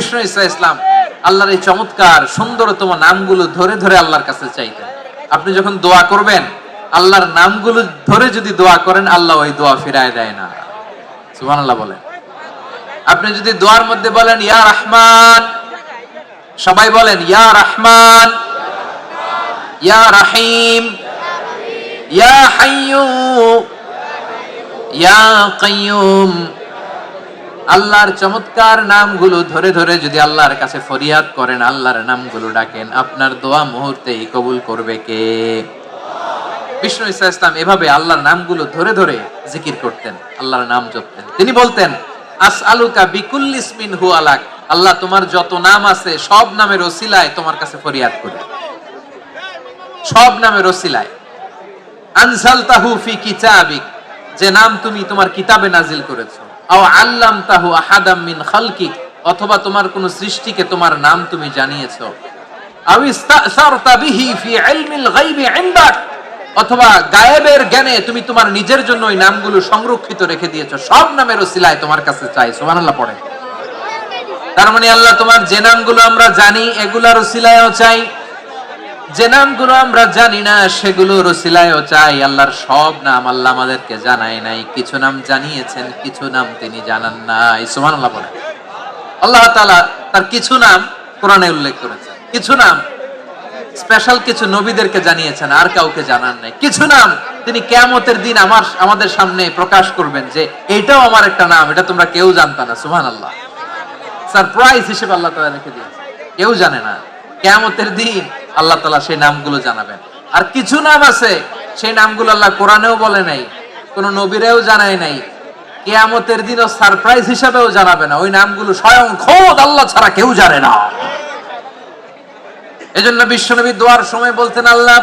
বিষ্ণু ঈসা ইসলাম আল্লাহর এই চমৎকার সুন্দরতম নামগুলো ধরে ধরে আল্লাহর কাছে চাইতেন। আপনি যখন দোয়া করবেন, আল্লাহর নামগুলো ধরে যদি দোয়া করেন, আল্লাহ ওই দোয়া ফিরায় দেয় না। সুবহানাল্লাহ বলেন। আপনি যদি দোয়ার মধ্যে বলেন ইয়া রহমান, সবাই বলেন ইয়া রহমান, ইয়া রহিম, ইয়া হাইয়্যু, ইয়া কাইয়্যুম, আল্লাহর চমৎকার নামগুলো ধরে ধরে যদি আল্লাহর কাছে ফরিয়াদ করেন, আল্লাহর নামগুলো ডাকেন, আপনার দোয়া মুহূর্তেই কবুল করবে কে? বিষ্ণু ঈসা ইসলাম এভাবে আল্লাহর নামগুলো ধরে ধরে জিকির করতেন, আল্লাহর নাম জপতেন। তিনি বলতেন আসআলুকা বিকুল্লি ইসমিন হুয়া লাক, আল্লাহ তোমার যত নাম আছে সব নামের ওসিলায় তোমার কাছে ফরিয়াদ করি, সব নামের ওসিলায়। আনজালতাহু ফি কিতাবিক, যে নাম তুমি তোমার কিতাবে নাজিল করেছো। আও আল্লামতাহু আহাদাম মিন খালকিক, অথবা তোমার কোন সৃষ্টিকে তোমার নাম তুমি জানিয়েছো। আও ইস্তাসারতা বিহি ফি ইলমিল গায়বি ইনদাক, অথবা গায়েবের জ্ঞানে তুমি তোমার নিজের জন্য ওই নামগুলো সংরক্ষিত রেখে দিয়েছো। সব নামের ওসিলায় তোমার কাছে চাই। সুবহানাল্লাহ পড়ে। তার মানে আল্লাহ তোমার যে নামগুলো আমরা জানি এগুলোর ওসিলায়ও চাই, যে নামগুলো আমরা জানি না সেগুলোর ওসিলায়ও চাই। আল্লাহর সব নাম আল্লাহ আমাদেরকে জানায় নাই, কিছু নাম জানিয়েছেন, কিছু নাম তিনি জানান নাই। সুবহানাল্লাহ বলেন। আল্লাহ তাআলা তার কিছু নাম কোরআনে উল্লেখ করেছেন, কিছু নাম স্পেশাল কিছু নবীদেরকে জানিয়েছেন, আর কাউকে জানান নাই। কিছু নাম তিনি কিয়ামতের দিন আমাদের সামনে প্রকাশ করবেন যে এইটাও আমার একটা নাম, এটা তোমরা কেউ জানতা না। সুবহানাল্লাহ। সারপ্রাইজ হিসেবে আল্লাহ তাআলা রেখে দিয়েছেন, কেউ জানে না। কিয়ামতের দিন আল্লাহ তাআলা সেই নামগুলো জানাবেন। আর কিছু নাম আছে সেই নামগুলো আল্লাহ কোরআনেও বলে নাই, কোন নবীরাও জানায় নাই, কিয়ামতের দিনও সারপ্রাইজ হিসেবেও জানাবে না। ওই নামগুলো স্বয়ং খোদ আল্লাহ ছাড়া কেউ জানে না। এজন্য বিশ্বনবী দোয়ার সময় বলতেন আল্লাহ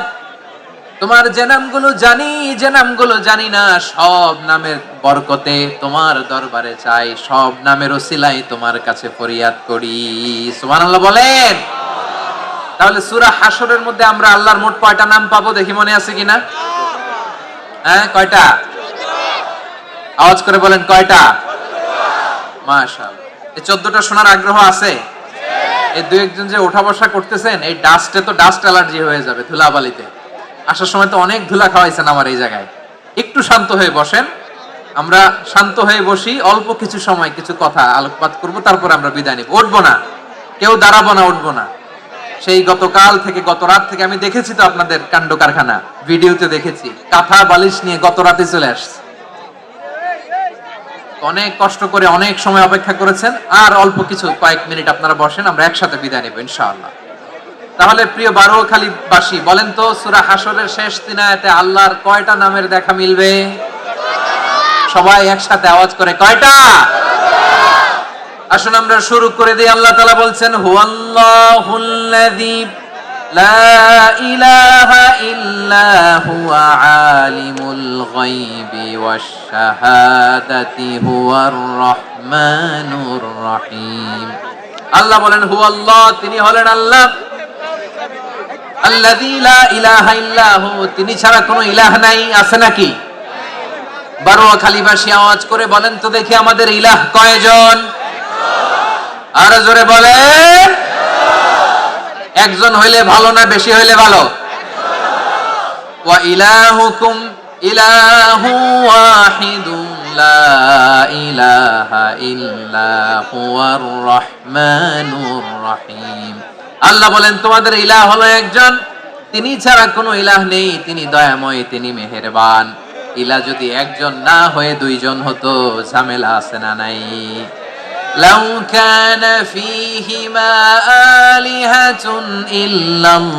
তোমার যে নামগুলো জানি, যে নামগুলো জানি না, সব নামের বরকতে তোমার দরবারে চাই, সব নামের ওসিলায় তোমার কাছে ফরিয়াদ করি। সুবহানাল্লাহ বলেন। তাহলে সূরা হাশরের মধ্যে আমরা আল্লাহর মোট কয়টা নাম পাবো দেখি, মনে আছে কিনা? হ্যাঁ, কয়টা? আওয়াজ করে বলেন কয়টা? মাশাআল্লাহ। এই 14টা শোনার আগ্রহ আছে? এই দুই একজন যে ওঠা বসা করতেছেন, এই ডাস্টে তো ডাস্ট অ্যালার্জি হয়ে যাবে, ধুলাবালিতে। আসার সময় তো অনেক ধুলা খাওয়াইছেন আমার এই জায়গায়। একটু শান্ত হয়ে বসেন, আমরা শান্ত হয়ে বসি, অল্প কিছু সময় কিছু কথা আলোকপাত করব, তারপর আমরা বিদায় নিব। উঠবো না, কেউ দাঁড়াবো না, উঠবো না। সেই গতকাল থেকে, গত রাত থেকে আমি দেখেছি তো আপনাদের কাণ্ড কারখানা, ভিডিওতে দেখেছি। কাঁথা বালিশ নিয়ে গত রাতে চলে আসছে। অনেক কষ্ট করে অনেক সময় অপেক্ষা করেছেন, আর অল্প কিছু কয়েক মিনিট আপনারা বসেন, আমরা একসাথে বিদায় নেব ইনশাআল্লাহ। তাহলে প্রিয় বারোখালীবাসী বলেন তো, সূরা হাশরের শেষ 3 আয়াতে আল্লাহর কয়টা নামের দেখা মিলবে? সবাই একসাথে আওয়াজ করে কয়টা? আসুন আমরা শুরু করে দিই। আল্লাহ তাআলা বলছেন হুয়াল্লাহুল্লাযী লা ইলাহা ইল্লা হুয়া আলিমুল গায়বি ওয়াশ শাহাদাতি হুয়ার রহমানুর রহিম। আল্লাহ বলেন হুয়াল্লাহ, তিনি হলেন আল্লাহ। আল্লাযী লা ইলাহা ইল্লা হু, তিনি ছাড়া কোনো ইলাহ নাই। আছে নাকি? বারোয়াখালীবাসী আওয়াজ করে বলেন তো দেখি, আমাদের ইলাহ কয়জন? আর জোরে বলেন। একজন হইলে ভালো না বেশি হইলে ভালো? ওয়া ইলাহুকুম ইলাহু ওয়াহিদুন লা ইলাহা ইল্লা হুয়ার রহমানুর রহিম। আল্লাহ বলেন তোমাদের ইলাহ হলো একজন, তিনি ছাড়া কোনো ইলাহ নেই, তিনি দয়াময়, তিনি মেহেরবান। ইলাহ যদি একজন না হয়ে দুইজন হতো, ঝামেলা আছে না নাই? লাউ কানা ফীহিমা আলিহাতুন ইল্লাল্লাহ